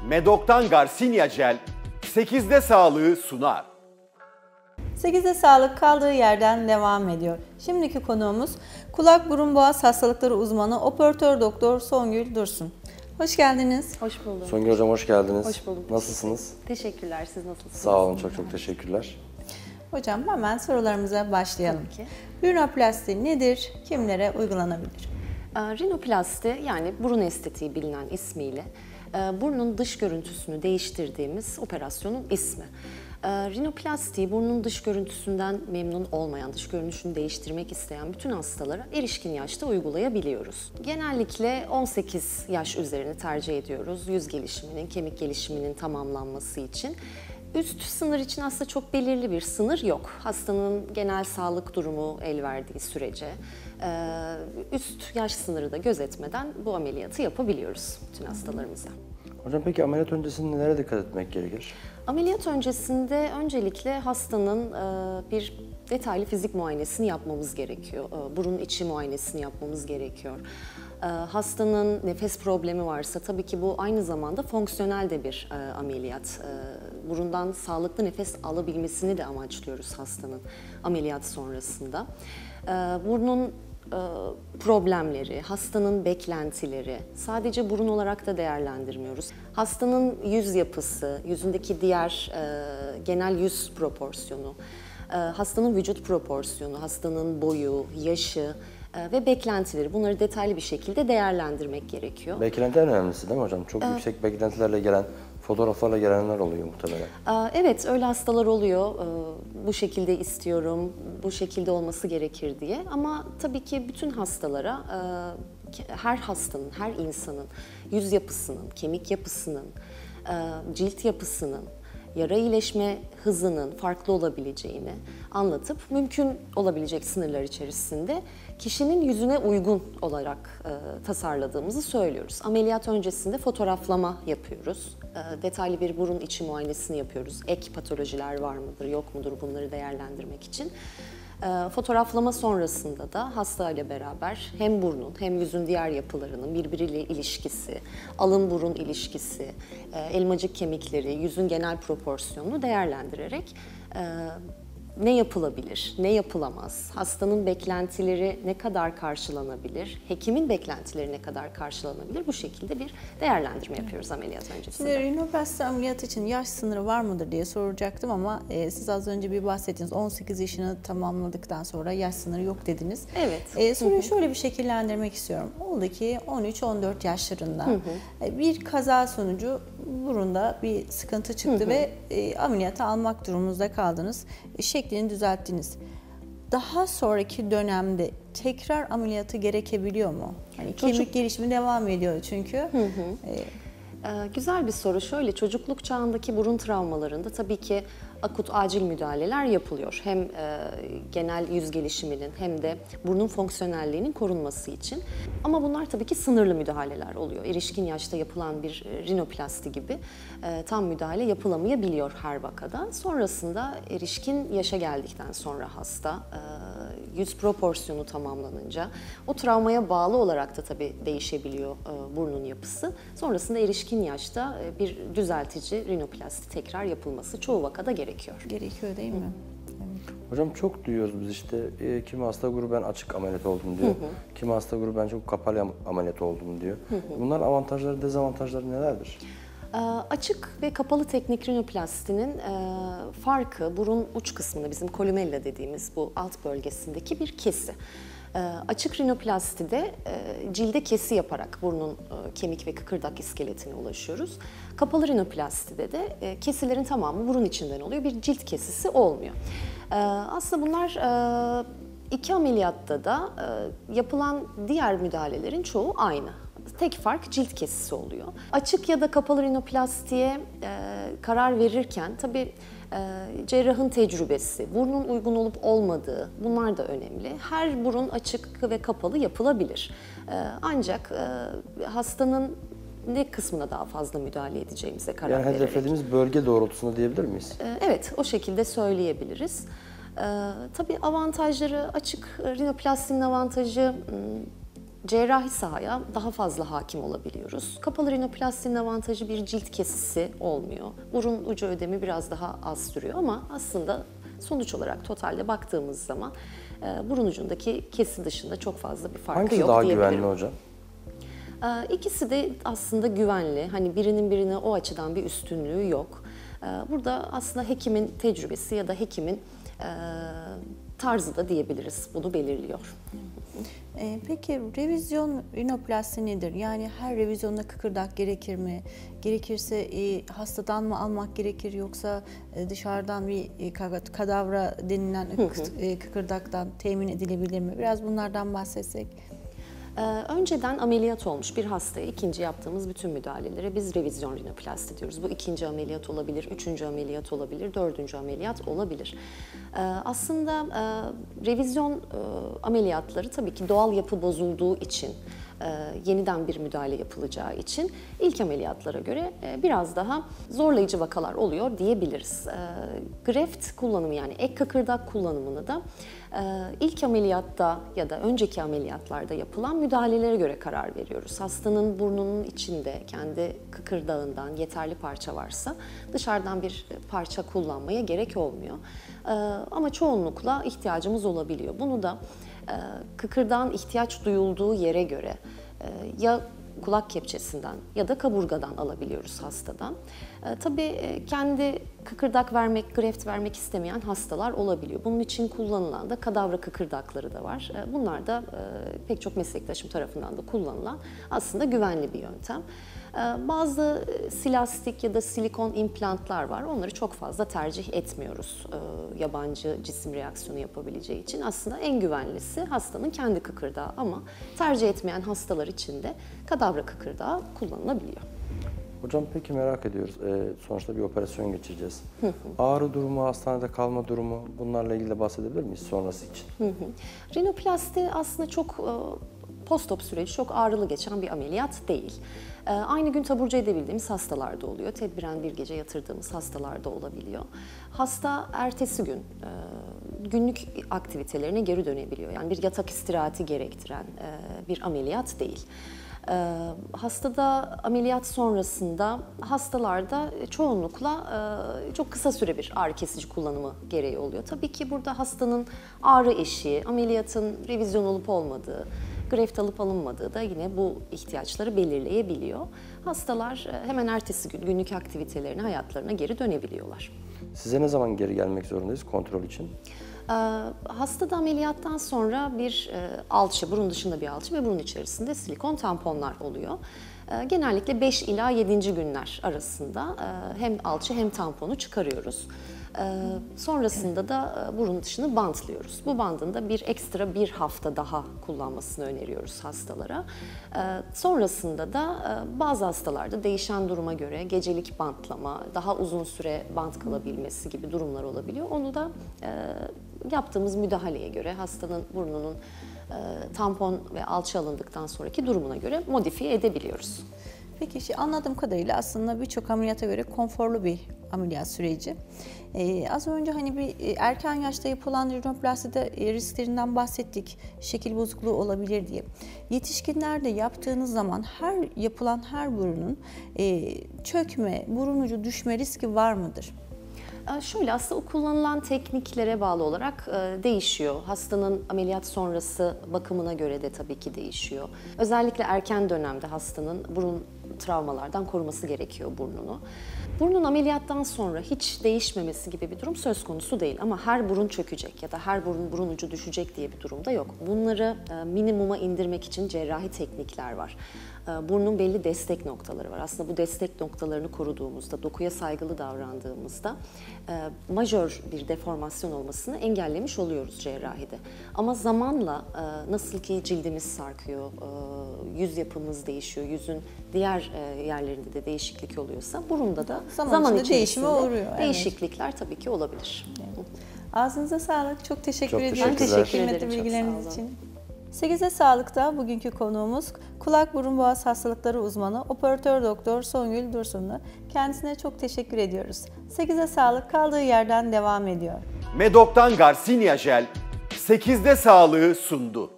Medok'tan Garcinia Gel 8'de sağlığı sunar. 8'de sağlık kaldığı yerden devam ediyor. Şimdiki konuğumuz kulak burun boğaz hastalıkları uzmanı operatör doktor Songül Dursun. Hoş geldiniz. Hoş bulduk. Songül Hocam hoş geldiniz. Hoş bulduk. Nasılsınız? Teşekkürler. Siz nasılsınız? Sağ olun, çok teşekkürler. Hocam hemen sorularımıza başlayalım. Tabii ki. Rinoplasti nedir? Kimlere uygulanabilir? Rinoplasti yani burun estetiği bilinen ismiyle burnun dış görüntüsünü değiştirdiğimiz operasyonun ismi. Rinoplasti burnun dış görüntüsünden memnun olmayan, dış görünüşünü değiştirmek isteyen bütün hastalara erişkin yaşta uygulayabiliyoruz. Genellikle 18 yaş üzerini tercih ediyoruz yüz gelişiminin, kemik gelişiminin tamamlanması için. Üst sınır için aslında çok belirli bir sınır yok. Hastanın genel sağlık durumu el verdiği sürece üst yaş sınırı da gözetmeden bu ameliyatı yapabiliyoruz bütün hastalarımıza. Hocam peki ameliyat öncesinde nelere dikkat etmek gerekir? Ameliyat öncesinde öncelikle hastanın bir detaylı fizik muayenesini yapmamız gerekiyor. Burun içi muayenesini yapmamız gerekiyor. Hastanın nefes problemi varsa tabii ki bu aynı zamanda fonksiyonel de bir ameliyat. Burundan sağlıklı nefes alabilmesini de amaçlıyoruz hastanın ameliyat sonrasında. Burnun problemleri, hastanın beklentileri sadece burun olarak da değerlendirmiyoruz. Hastanın yüz yapısı, yüzündeki diğer genel yüz proporsiyonu, hastanın vücut proporsiyonu, hastanın boyu, yaşı ve beklentileri bunları detaylı bir şekilde değerlendirmek gerekiyor. Beklenti en önemlisi değil mi hocam? Çok yüksek beklentilerle gelen, fotoğraflarla gelenler oluyor muhtemelen. Evet, öyle hastalar oluyor. Bu şekilde istiyorum, bu şekilde olması gerekir diye. Ama tabii ki bütün hastalara, her hastanın, her insanın yüz yapısının, kemik yapısının, cilt yapısının, yara iyileşme hızının farklı olabileceğini anlatıp mümkün olabilecek sınırlar içerisinde kişinin yüzüne uygun olarak tasarladığımızı söylüyoruz. Ameliyat öncesinde fotoğraflama yapıyoruz. Detaylı bir burun içi muayenesini yapıyoruz. Ek patolojiler var mıdır, yok mudur bunları değerlendirmek için. Fotoğraflama sonrasında da hastayla beraber hem burnun hem yüzün diğer yapılarının birbiriyle ilişkisi, alın-burun ilişkisi, elmacık kemikleri, yüzün genel proporsiyonunu değerlendirerek ne yapılabilir, ne yapılamaz, hastanın beklentileri ne kadar karşılanabilir, hekimin beklentileri ne kadar karşılanabilir bu şekilde bir değerlendirme yapıyoruz ameliyat öncesinde. Şimdi rinoplasti ameliyatı için yaş sınırı var mıdır diye soracaktım ama siz az önce bir bahsettiniz. 18 yaşını tamamladıktan sonra yaş sınırı yok dediniz. Evet. Soruyu şöyle bir şekillendirmek istiyorum. Oldu ki 13-14 yaşlarında bir kaza sonucu burunda bir sıkıntı çıktı ve ameliyata almak durumunda kaldınız. Şeklini düzelttiniz. Daha sonraki dönemde tekrar ameliyatı gerekebiliyor mu? Hani kemik gelişimi devam ediyor çünkü. Güzel bir soru. Şöyle, çocukluk çağındaki burun travmalarında tabii ki akut acil müdahaleler yapılıyor. Hem genel yüz gelişiminin hem de burnun fonksiyonelliğinin korunması için. Ama bunlar tabii ki sınırlı müdahaleler oluyor. Erişkin yaşta yapılan bir rinoplasti gibi tam müdahale yapılamayabiliyor her vakada. Sonrasında erişkin yaşa geldikten sonra hasta yüz proporsiyonu tamamlanınca o travmaya bağlı olarak da tabii değişebiliyor burnun yapısı. Sonrasında erişkin yaşta bir düzeltici rinoplasti tekrar yapılması çoğu vakada gerekiyor. Gerekiyor değil mi? Hocam çok duyuyoruz biz işte kimi hasta grubu ben açık ameliyat oldum diyor. Kimi hasta grubu ben çok kapalı ameliyat oldum diyor. Bunların avantajları, dezavantajları nelerdir? Açık ve kapalı teknik rinoplastinin farkı burun uç kısmında bizim kolumella dediğimiz bu alt bölgesindeki bir kesi. Açık rinoplastide cilde kesi yaparak burnun kemik ve kıkırdak iskeletine ulaşıyoruz. Kapalı rinoplastide de kesilerin tamamı burun içinden oluyor. Bir cilt kesisi olmuyor. Aslında bunlar iki ameliyatta da yapılan diğer müdahalelerin çoğu aynı. Tek fark cilt kesisi oluyor. Açık ya da kapalı rinoplastiye karar verirken tabii cerrahın tecrübesi, burnun uygun olup olmadığı bunlar da önemli. Her burun açık ve kapalı yapılabilir. Ancak hastanın ne kısmına daha fazla müdahale edeceğimize karar vererek. Yani hedeflediğimiz bölge doğrultusunda diyebilir miyiz? Evet, o şekilde söyleyebiliriz. Tabii avantajları, açık rinoplastinin avantajı cerrahi sahaya daha fazla hakim olabiliyoruz. Kapalı rinoplastinin avantajı bir cilt kesisi olmuyor. Burun ucu ödemi biraz daha az sürüyor ama aslında sonuç olarak totalde baktığımız zaman burun ucundaki kesi dışında çok fazla bir farkı Hangisi yok daha diyebilirim. güvenli hocam? İkisi de aslında güvenli. Hani birinin birine o açıdan bir üstünlüğü yok. Burada aslında hekimin tecrübesi ya da hekimin tarzı da diyebiliriz. Bunu belirliyor. Peki revizyon rinoplasti nedir? Yani her revizyonda kıkırdak gerekir mi? Gerekirse hastadan mı almak gerekir yoksa dışarıdan bir kadavra denilen kıkırdaktan temin edilebilir mi? Biraz bunlardan bahsetsek. Önceden ameliyat olmuş bir hastaya ikinci yaptığımız bütün müdahalelere biz revizyon rinoplasti diyoruz. Bu ikinci ameliyat olabilir, üçüncü ameliyat olabilir, dördüncü ameliyat olabilir. Aslında revizyon ameliyatları tabii ki doğal yapı bozulduğu için, yeniden bir müdahale yapılacağı için ilk ameliyatlara göre biraz daha zorlayıcı vakalar oluyor diyebiliriz. Graft kullanımı yani ek kıkırdak kullanımını da ilk ameliyatta ya da önceki ameliyatlarda yapılan müdahalelere göre karar veriyoruz. Hastanın burnunun içinde kendi kıkırdağından yeterli parça varsa dışarıdan bir parça kullanmaya gerek olmuyor. Ama çoğunlukla ihtiyacımız olabiliyor. Bunu da kıkırdağın ihtiyaç duyulduğu yere göre ya kulak kepçesinden ya da kaburgadan alabiliyoruz hastadan. Tabii kendi kıkırdak vermek, graft vermek istemeyen hastalar olabiliyor. Bunun için kullanılan da kadavra kıkırdakları da var. Bunlar da pek çok meslektaşım tarafından da kullanılan aslında güvenli bir yöntem. Bazı silastik ya da silikon implantlar var. Onları çok fazla tercih etmiyoruz. Yabancı cisim reaksiyonu yapabileceği için. Aslında en güvenlisi hastanın kendi kıkırdağı ama tercih etmeyen hastalar için de kadavra kıkırdağı kullanılabiliyor. Hocam peki merak ediyoruz. Sonuçta bir operasyon geçireceğiz. Ağrı durumu, hastanede kalma durumu bunlarla ilgili de bahsedebilir miyiz sonrası için? Rinoplasti aslında çok post-op süreci çok ağrılı geçen bir ameliyat değil. Aynı gün taburcu edebildiğimiz hastalarda oluyor. Tedbiren bir gece yatırdığımız hastalarda olabiliyor. Hasta ertesi gün günlük aktivitelerine geri dönebiliyor. Yani bir yatak istirahati gerektiren bir ameliyat değil. Hastada ameliyat sonrasında hastalarda çoğunlukla çok kısa süre bir ağrı kesici kullanımı gereği oluyor. Tabii ki burada hastanın ağrı eşiği, ameliyatın revizyon olup olmadığı, graft alıp alınmadığı da yine bu ihtiyaçları belirleyebiliyor. Hastalar hemen ertesi gün günlük aktivitelerine, hayatlarına geri dönebiliyorlar. Size ne zaman geri gelmek zorundayız kontrol için? Hastada ameliyattan sonra bir alçı, burun dışında bir alçı ve burun içerisinde silikon tamponlar oluyor. Genellikle 5 ila 7. günler arasında hem alçı hem tamponu çıkarıyoruz. Sonrasında da burun dışını bantlıyoruz. Bu bandın da ekstra bir hafta daha kullanmasını öneriyoruz hastalara. Sonrasında da bazı hastalarda değişen duruma göre gecelik bantlama, daha uzun süre bant kalabilmesi gibi durumlar olabiliyor. Onu da yaptığımız müdahaleye göre hastanın burnunun tampon ve alçı alındıktan sonraki durumuna göre modifiye edebiliyoruz. Peki anladığım kadarıyla aslında birçok ameliyata göre konforlu bir ameliyat süreci. Az önce hani bir erken yaşta yapılan rinoplastide risklerinden bahsettik. Şekil bozukluğu olabilir diye. Yetişkinlerde yaptığınız zaman yapılan her burunun çökme, burun ucu düşme riski var mıdır? Şöyle aslında o kullanılan tekniklere bağlı olarak değişiyor. Hastanın ameliyat sonrası bakımına göre de tabii ki değişiyor. Özellikle erken dönemde hastanın burun travmalardan koruması gerekiyor burnunu. Burnun ameliyattan sonra hiç değişmemesi gibi bir durum söz konusu değil ama her burun çökecek ya da her burun ucu düşecek diye bir durum da yok. Bunları minimuma indirmek için cerrahi teknikler var. Burnun belli destek noktaları var. Aslında bu destek noktalarını koruduğumuzda, dokuya saygılı davrandığımızda majör bir deformasyon olmasını engellemiş oluyoruz cerrahide. Ama zamanla nasıl ki cildimiz sarkıyor, yüz yapımız değişiyor, yüzün diğer yerlerinde de değişiklik oluyorsa burunda da zaman içerisinde değişiklikler tabii ki olabilir. Evet. Ağzınıza sağlık. Çok teşekkür ediyorum. Ben teşekkür Kıymetli ederim. bilgileriniz için. 8'e Sağlık'ta bugünkü konuğumuz kulak burun boğaz hastalıkları uzmanı operatör doktor Songül Dursunlu. Kendisine çok teşekkür ediyoruz. 8'e Sağlık kaldığı yerden devam ediyor. Medok'tan Garcinia Jel 8'de sağlığı sundu.